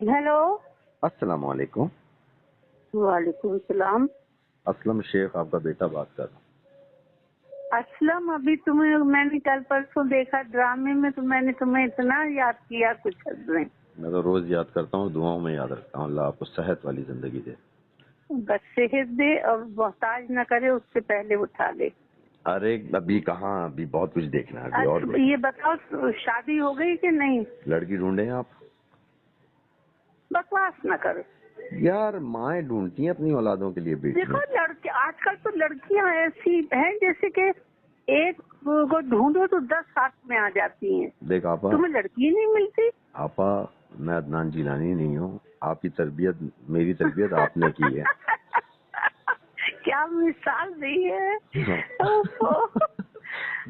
Hello. अस्सलाम वालेकुम। वालेकुम सलाम। असलम शेख आपका बेटा बात कर रहा हूँ। असलम, अभी तुम्हें मैंने कल परसों देखा ड्रामे में, तो मैंने तुम्हें इतना याद किया कुछ हद नहीं। मैं तो रोज याद करता हूँ, दुआओं में याद रखता हूँ। अल्लाह आपको सेहत वाली जिंदगी दे। बस सेहत दे और मोहताज न करे, उससे पहले उठा ले। अरे अभी कहाँ, अभी बहुत कुछ देखना है, अभी और ये बताओ शादी हो गई कि नहीं? लड़की ढूंढे आप? बकवास न करो यार माएँ ढूंढती हैं अपनी औलादों के लिए देखो, बेटियां। लड़की आजकल तो लड़कियां ऐसी हैं जैसे कि एक को ढूंढो तो 10 हाथ में आ जाती हैं। देख आपा, तुम्हें लड़की नहीं मिलती? आपा मैं अदनान जिलानी नहीं हूँ। आपकी तरबियत, मेरी तरबियत आपने की है। क्या मिसाल दी है।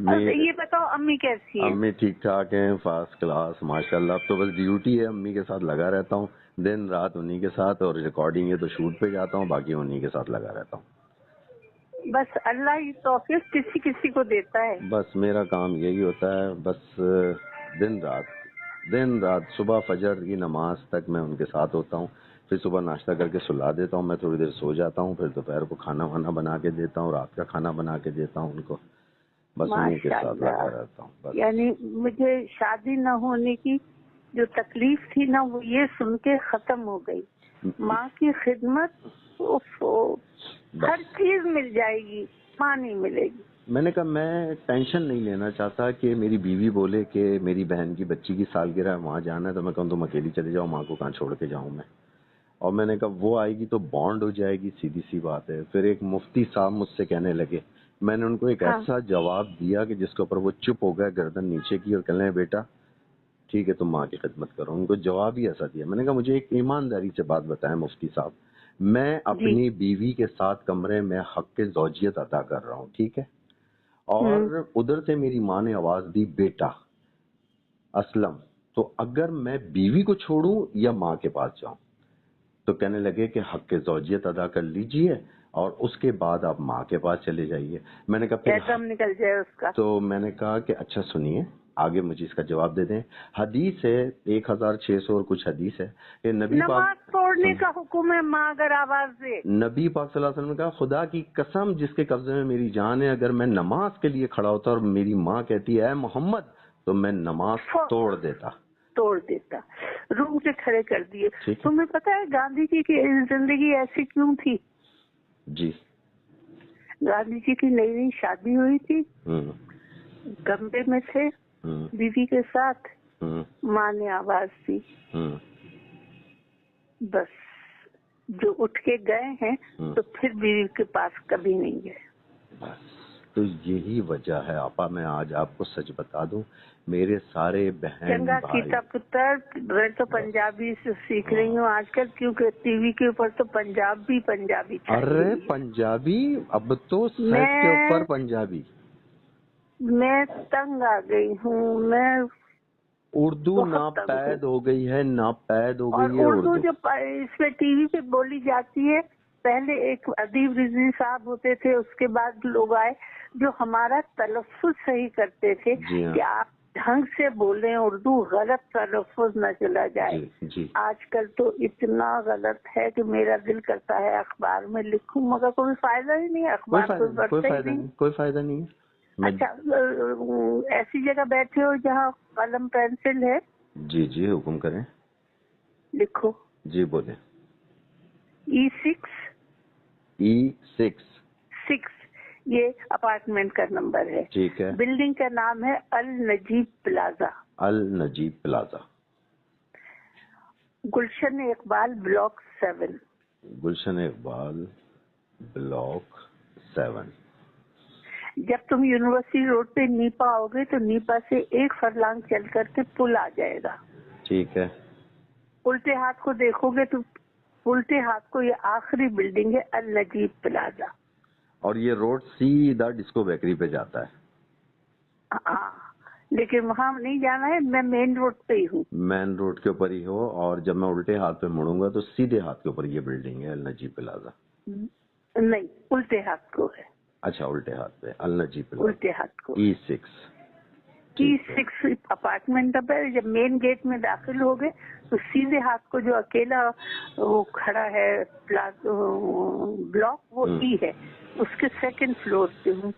मैं ये बताओ अम्मी कैसी है? अम्मी ठीक ठाक हैं, फर्स्ट क्लास माशाल्लाह। अब तो बस ड्यूटी है, अम्मी के साथ लगा रहता हूँ दिन रात उन्हीं के साथ, और रिकॉर्डिंग है तो शूट पे जाता हूँ, बाकी उन्हीं के साथ लगा रहता हूँ। बस अल्लाह ही तौफीक किसी किसी को देता है। बस मेरा काम यही होता है, बस दिन रात सुबह फजर की नमाज तक मैं उनके साथ होता हूँ। फिर सुबह नाश्ता करके सुला देता हूँ, मैं थोड़ी देर सो जाता हूँ, फिर दोपहर को खाना वाना बना के देता हूँ, रात का खाना बना के देता हूँ उनको। बस उन्हीं के साथ लगा माशाल्लाह। रहता हूँ बस। यानी मुझे शादी न होने की जो तकलीफ थी ना, वो ये सुन के खत्म हो गई। माँ की खिदमत, हर बस चीज मिल जाएगी, माँ नहीं मिलेगी। मैंने कहा मैं टेंशन नहीं लेना चाहता कि मेरी बीवी बोले कि मेरी बहन की बच्ची की सालगिरह है, वहाँ जाना है, तो मैं कहूँ तुम अकेली चले जाओ, माँ को कहाँ छोड़ के जाऊँ मैं। और मैंने कहा वो आएगी तो बॉन्ड हो जाएगी, सीधी सी बात है। फिर एक मुफ्ती साहब मुझसे कहने लगे, मैंने उनको एक हाँ। ऐसा जवाब दिया कि जिसके ऊपर वो चुप हो गए, गर्दन नीचे की, और कहने लगे बेटा ठीक है तुम माँ की खिदमत करो। उनको जवाब ही ऐसा दिया। मैंने कहा मुझे एक ईमानदारी से बात बताएं मुफ्ती साहब, मैं जी। अपनी बीवी के साथ कमरे में हक के ज़ौजियत अदा कर रहा हूँ, ठीक है, हम्म। और उधर से मेरी माँ ने आवाज दी बेटा असलम, तो अगर मैं बीवी को छोड़ूं या माँ के पास जाऊं? तो कहने लगे कि हक के ज़ौजियत अदा कर लीजिए और उसके बाद आप माँ के पास चले जाइए। मैंने कहा फिर एकदम निकल जाए उसका। तो मैंने कहा कि अच्छा सुनिए, आगे मुझे इसका जवाब दे दें। हदीस है 1600 और कुछ हदीस है कि नबी पाक नमाज तोड़ने सुन, का हुक्म है माँ अगर आवाज दे। नबी पाक सल्लल्लाहु अलैहि वसल्लम ने कहा खुदा की कसम जिसके कब्जे में मेरी जान है, अगर मैं नमाज के लिए खड़ा होता और मेरी माँ कहती है मोहम्मद, तो मैं नमाज तोड़ देता। तोड़ देता, रूम से खड़े कर दिए। ठीक है तुम्हें पता है गांधी जी की जिंदगी ऐसी क्यों थी? जी। गांधी जी की नई नई शादी हुई थी, कमरे में थे बीवी के साथ, माँ ने आवाज दी, बस जो उठ के गए हैं तो फिर बीवी के पास कभी नहीं गए। बस तो यही वजह है आपा। मैं आज आपको सच बता दूं, मेरे सारे बहन चंगा भाई, सीता पुत्र, मैं तो पंजाबी से सीख रही हूँ आजकल, क्योंकि टीवी के ऊपर तो पंजाबी छाई अरे हुई है। पंजाबी, अब तो सेट के ऊपर पंजाबी। मैं तंग आ गई हूँ, मैं उर्दू बहुत तंग हूँ। नापैद हो गई है, नापैद हो और गई है उर्दू उर्दू। जो इसमें टीवी पे बोली जाती है, पहले एक अदीब रिजवी साहब होते थे, उसके बाद लोग आए जो हमारा तलफ्फुज सही करते थे जी हाँ कि आप ढंग से बोलें, उर्दू गलत तलफ्फुज न चला जाए। जी जी। आजकल तो इतना गलत है कि मेरा दिल करता है अखबार में लिखूं, मगर कोई फायदा ही नहीं है, अखबार कोई पढ़ता ही नहीं। कोई फायदा नहीं है। अच्छा, ऐसी जगह बैठे हो जहाँ कलम पेंसिल है, जी जी हुक्म करें। लिखो जी बोले। E6 E6। 6, ये अपार्टमेंट का नंबर है। ठीक है। बिल्डिंग का नाम है अल नजीब प्लाजा, अल नजीब प्लाजा, गुलशन इकबाल ब्लॉक 7। गुलशन इकबाल ब्लॉक 7। जब तुम यूनिवर्सिटी रोड पे नीपा आओगे तो नीपा से एक फरलांग चल करके पुल आ जाएगा। ठीक है। उल्टे हाथ को देखोगे तो उल्टे हाथ को ये आखिरी बिल्डिंग है अल नजीब प्लाजा। और ये रोड सीधा डिस्को बेकरी पे जाता है। हाँ, लेकिन वहाँ नहीं जाना है, मैं मेन रोड पे ही हूँ। मेन रोड के ऊपर ही हो, और जब मैं उल्टे हाथ पे मुड़ूंगा तो सीधे हाथ के ऊपर ये बिल्डिंग है अल नजीब प्लाजा। नहीं, उल्टे हाथ को है। अच्छा उल्टे हाथ पे अल नजीब प्लाजा, उल्टे हाथ को। E6। T6 अपार्टमेंट है। जब मेन गेट में दाखिल हो गए तो सीधे हाथ को जो अकेला वो खड़ा है ब्लॉक, वो ई है, उसके सेकंड फ्लोर पे हूँ।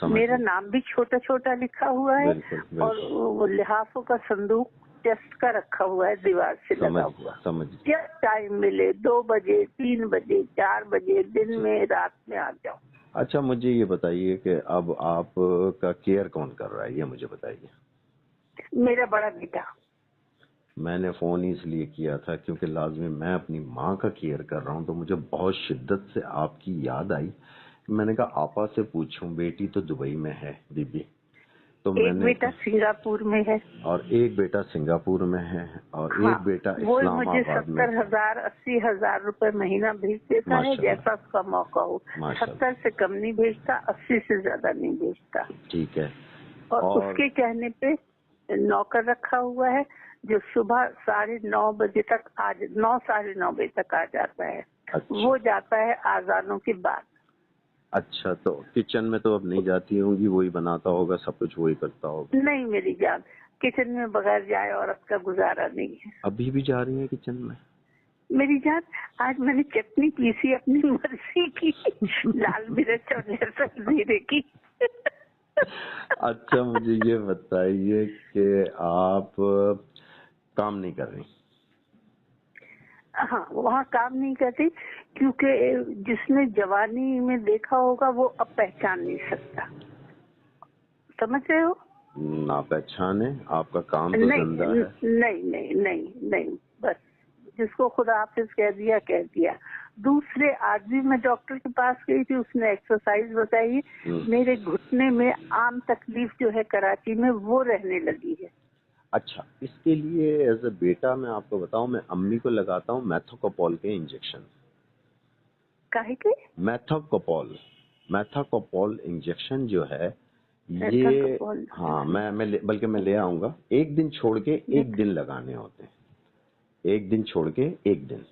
मेरा नाम भी छोटा छोटा लिखा हुआ है। बिल्कुल। और वो लिहाफों का संदूक टेस्ट का रखा हुआ है, दीवार से लगा हुआ। जब टाइम मिले 2 बजे, 3 बजे, 4 बजे, दिन में, रात में आ जाओ। अच्छा, मुझे ये बताइए कि अब आप का केयर कौन कर रहा है, ये मुझे बताइए। मेरा बड़ा बेटा। मैंने फोन इसलिए किया था क्योंकि लाजमी मैं अपनी माँ का केयर कर रहा हूँ, तो मुझे बहुत शिद्दत से आपकी याद आई। मैंने कहा आपा से पूछूं, बेटी तो दुबई में है बीबी, तो एक बेटा सिंगापुर में है और एक बेटा सिंगापुर में है और हाँ, एक बेटा इस्लामाबाद में। 70,000 80,000 रुपए महीना भेज देता है, जैसा उसका मौका हो। 70 से कम नहीं भेजता, 80 से ज्यादा नहीं भेजता। ठीक है। और उसके कहने पे नौकर रखा हुआ है जो सुबह 9:30 बजे तक 9 साढ़े 9 बजे तक आ जाता है। अच्छा। वो जाता है आजानों के बाद। अच्छा, तो किचन में तो अब नहीं जाती होंगी, वही बनाता होगा, सब कुछ वही करता होगा। नहीं मेरी जान, किचन में बगैर जाए औरत का गुजारा नहीं है। अभी भी जा रही है किचन में? मेरी जान, आज मैंने चटनी पीसी अपनी मर्जी की, लाल मिर्च और लहसुन जीरे की। अच्छा, मुझे ये बताइए कि आप काम नहीं कर रही? हाँ, वहाँ काम नहीं करती क्योंकि जिसने जवानी में देखा होगा वो अब पहचान नहीं सकता। समझ रहे हो? ना पहचाने, आपका काम तो जिंदा है। नहीं नहीं नहीं नहीं, बस जिसको खुदा हाफिज कह दिया। दूसरे आज भी मैं डॉक्टर के पास गई थी, उसने एक्सरसाइज बताई। मेरे घुटने में आम तकलीफ जो है कराची में वो रहने लगी है। अच्छा, इसके लिए एज ए बेटा मैं आपको बताऊं, मैं अम्मी को लगाता हूँ मैथोकोपोल के इंजेक्शन। काहे के? मैथोकोपोल इंजेक्शन जो है ये, हाँ बल्कि मैं ले आऊंगा। एक दिन छोड़ के एक दिन लगाने होते हैं, एक दिन छोड़ के एक दिन।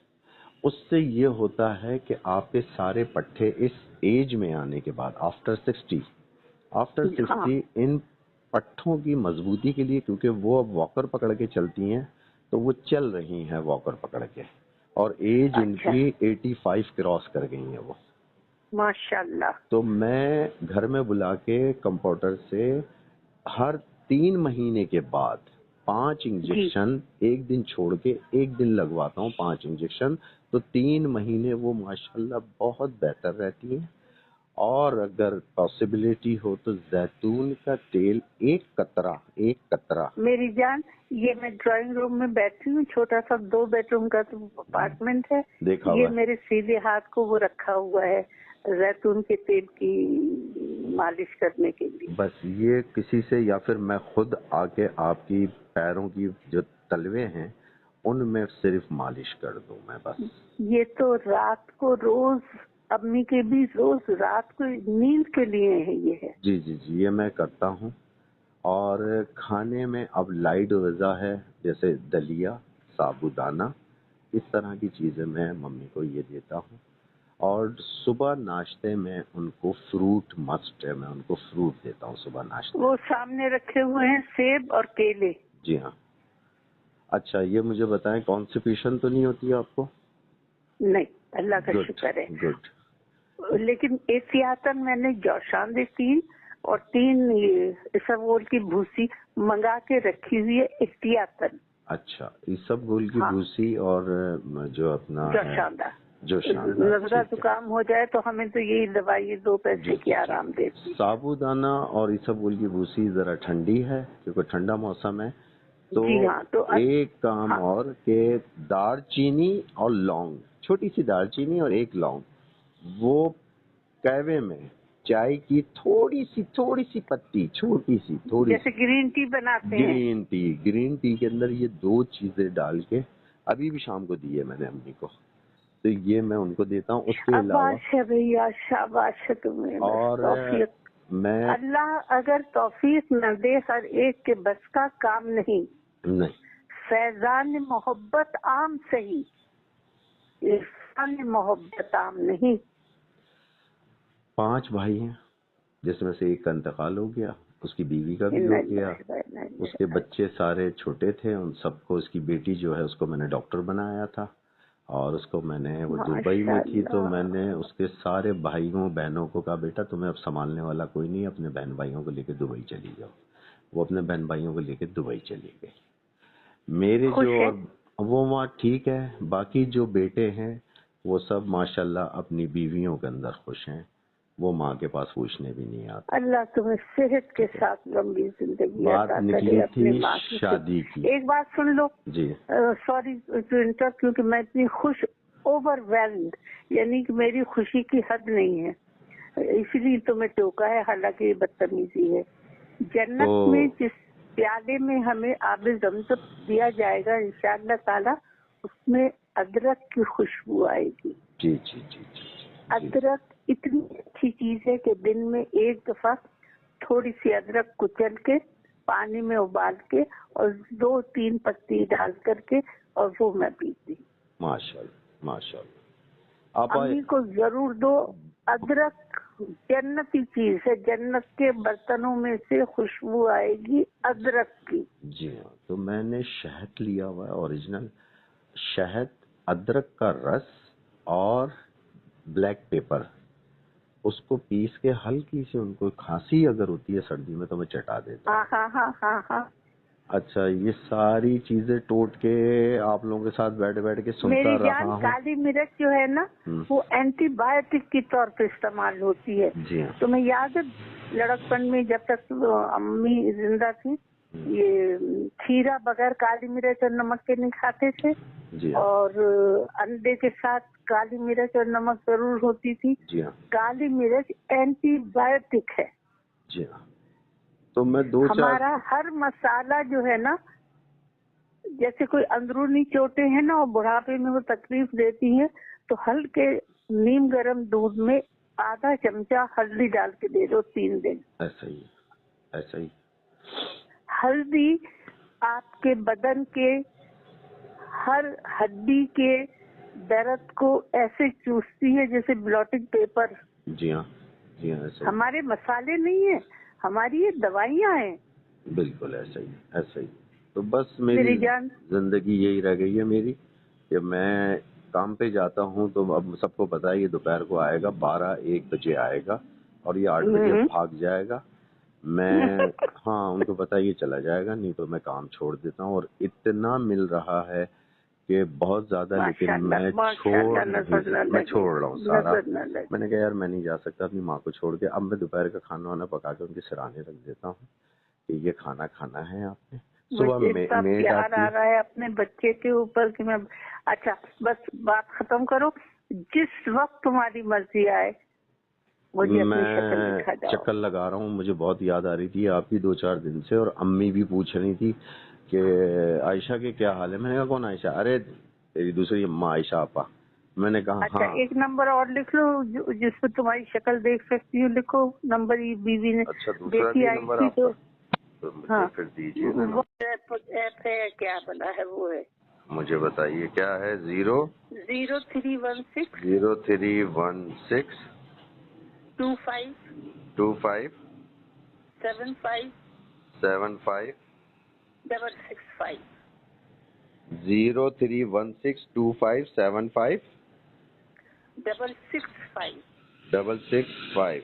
उससे ये होता है कि आपके सारे पट्टे इस एज में आने के बाद आफ्टर 60 इन पट्टों की मजबूती के लिए, क्योंकि वो अब वॉकर पकड़ के चलती हैं, तो वो चल रही हैं वॉकर पकड़ के, और एज इनकी 85 क्रॉस कर गई है वो, माशाल्लाह। तो मैं घर में बुला के कंपाउंडर से हर 3 महीने के बाद 5 इंजेक्शन एक दिन छोड़ के एक दिन लगवाता हूँ। 5 इंजेक्शन, तो 3 महीने वो माशाल्लाह बहुत बेहतर रहती हैं। और अगर पॉसिबिलिटी हो तो जैतून का तेल एक कतरा। मेरी जान, ये मैं ड्राइंग रूम में बैठी हूँ, छोटा सा 2 बेडरूम का तो अपार्टमेंट है, देखा ये मेरे सीधे हाथ को वो रखा हुआ है जैतून के तेल की मालिश करने के लिए। बस ये किसी से या फिर मैं खुद आके आपकी पैरों की जो तलवे हैं उनमें सिर्फ मालिश कर दूं मैं बस। ये तो रात को रोज, अम्मी के भी रोज रात को नींद के लिए है ये है। जी, ये मैं करता हूँ। और खाने में अब लाइट ग़िज़ा है, जैसे दलिया, साबूदाना, इस तरह की चीज़ें मैं मम्मी को ये देता हूँ। और सुबह नाश्ते में उनको फ्रूट मस्ट है, मैं उनको फ्रूट देता हूँ सुबह नाश्ते। वो सामने रखे हुए हैं सेब और केले। जी हाँ। अच्छा, ये मुझे बताएं, कॉन्स्टिपेशन तो नहीं होती है आपको? नहीं, अल्लाह का शुक्र है। गुड। लेकिन एहतियातन मैंने जौशान 3 और 3 इसबगोल की भूसी मंगा के रखी हुई है एहतियातन। अच्छा, इसबगोल की भूसी और जो अपना जौशान, नजरा जुकाम हो जाए तो हमें तो यही दवाई 2 पैसे की आराम देती। साबूदाना और इसबगोल की भूसी जरा ठंडी है क्योंकि ठंडा मौसम है, तो जी हाँ, तो एक काम और के दालचीनी और लौंग, छोटी सी दालचीनी और एक लौंग, वो कहवे में चाय की थोड़ी सी पत्ती, छोटी सी, जैसे ग्रीन टी बनाते हैं, ग्रीन टी के अंदर ये 2 चीजें डाल के अभी भी शाम को दी है मैंने अम्मी को, तो ये मैं उनको देता हूँ। उसके अलावा भैया शाबाश तुम्हें, और मैं, अल्लाह अगर तौफीक न दे, हर एक के बस का काम नहीं। फैजान मोहब्बत आम सही, इरफान मोहब्बत आम नहीं। 5 भाई हैं जिसमें से एक का इंतकाल हो गया, اس کی بیوی کا بھی ہو گیا. اس کے بچے سارے چھوٹے تھے, ان سب کو, اس کی بیٹی جو ہے اس کو میں نے ڈاکٹر بنایا تھا, اور اس کو میں نے, وہ دبئی میں تھی, تو میں نے اس کے سارے بھائیوں بہنوں کو کہا بیٹا تمہیں اب سنبھالنے والا کوئی نہیں, اپنے بہن بھائیوں کو لے کے دبئی چلی جاؤ. وہ اپنے بہن بھائیوں کو لے کے دبئی چلی گئی. میرے جو, اور وہ وہاں ٹھیک ہے. باقی جو بیٹے ہیں وہ سب ماشاءاللہ اپنی بیویوں کے اندر خوش ہیں, وہ ماں کے پاس پوچھنے بھی نہیں آتے. اللہ تمہیں صحت کے ساتھ لمبی زندگی بات نکلی تھی شادی کی. ایک بات سن لو جی, سوری ٹو انٹرپٹ, کیونکہ میں اتنی خوش, اوور ویلڈ, یعنی کہ میری خوشی کی حد نہیں ہے, اسی لیے تمہیں ٹوکا ہے, حالانکہ یہ بدتمیزی ہے. جنت میں جس پیالے میں ہمیں آب زمزم دیا جائے گا انشاءاللہ تعالی, اس میں ادرک کی خوشبو آئے گی. جی جی جی جی. ادرک اتنی اچھی چیز ہے کہ دن میں ایک دفعہ تھوڑی سی ادرک کچل کے پانی میں ابال کے اور 2-3 پتی ڈال کر کے, اور وہ میں پیتی. ماشاءاللہ ماشاءاللہ. امی کو ضرور دو. ادرک جنتی چیز ہے, جنت کے برتنوں میں سے خوشبو آئے گی ادرک کی. جی ہاں, تو میں نے شہد لیا ہوا ہے, اوریجنل شہد, ادرک کا رس اور بلیک پیپر, اس کو پیس کے ہلکی سی, ان کو کھانسی اگر ہوتی ہے سردی میں تو میں چٹا دیتا ہوں. ہاں ہاں ہاں ہاں. اچھا, یہ ساری چیزیں ٹوٹ کے آپ لوگوں کے ساتھ بیٹھ کے سنتا رہا ہوں. کالی مرچ جو ہے نا وہ اینٹی بایوٹک کی طور پہ استعمال ہوتی ہے. جی ہاں. تمہیں یاد ہے لڑکپن میں جب تک امی زندہ تھی, یہ کھیرا بغیر کالی مرچ اور نمک کے نہیں کھاتے تھے, جی ہاں. اور انڈے کے ساتھ کالی مرچ اور نمک ضرور ہوتی تھی. جی ہاں. کالی مرچ اینٹی بایوٹک ہے. جی ہاں. تو میں ہمارا ہر مسالہ جو ہے نا, جیسے کوئی اندرونی چوٹیں ہیں نا اور بڑھاپے میں وہ تکلیف دیتی ہیں, تو ہلکے نیم گرم دودھ میں آدھا چمچہ ہلدی ڈال کے دے دو 3 دن. ایسا ہی ایسا ہی. ہلدی آپ کے بدن کے ہر ہڈی کے درد کو ایسے چوستی ہے جیسے بلوٹنگ پیپر. جی ہاں جی ہاں, ایسا ہی. ہمارے مسالے نہیں ہیں, ہماری یہ دوائیاں ہیں. بالکل ایسا ہی ایسا ہی. تو بس میری زندگی یہی رہ گئی ہے میری, کہ میں کام پہ جاتا ہوں تو اب سب کو پتا ہے یہ دوپہر کو آئے گا, 12-1 بجے آئے گا, اور یہ 8 بجے بھاگ جائے گا. میں ہاں, ان کو پتا یہ چلا جائے گا, نہیں تو میں کام چھوڑ دیتا ہوں. اور اتنا مل رہا ہے کہ بہت زیادہ, لیکن میں چھوڑ رہا ہوں سارا. میں نے کہا یار میں نہیں جا سکتا اپنی ماں کو چھوڑ کے. اب میں دوپہر کا کھانا وانا پکا کے ان کے سرانے رکھ دیتا ہوں کہ یہ کھانا کھانا ہے آپ نے. صبح پیار آ رہا ہے اپنے بچے کے اوپر کہ میں, اچھا بس بات ختم کرو, جس وقت تمہاری مرضی آئے مجھے اپنی شکل دکھا جاؤ. چکر لگا رہا ہوں, مجھے بہت یاد آ رہی تھی آپ کی 2-4 دن سے, اور امی بھی پوچھ رہی تھی کہ عائشہ کے کیا حال ہے. میں نے کہا کون عائشہ؟ ارے تیری دوسری اماں عائشہ آپا. میں نے کہا اچھا, ایک نمبر اور لکھ لو جس پہ تمہاری شکل دیکھ سکتی ہوں, لکھو نمبر. یہ بیوی نے بیٹی آئی تھی تو ہاں, وہ ایپ ہے کیا بنا ہے وہ ہے, مجھے بتائیے کیا ہے. 0316 25 75 75 665. 03162575 665. 665.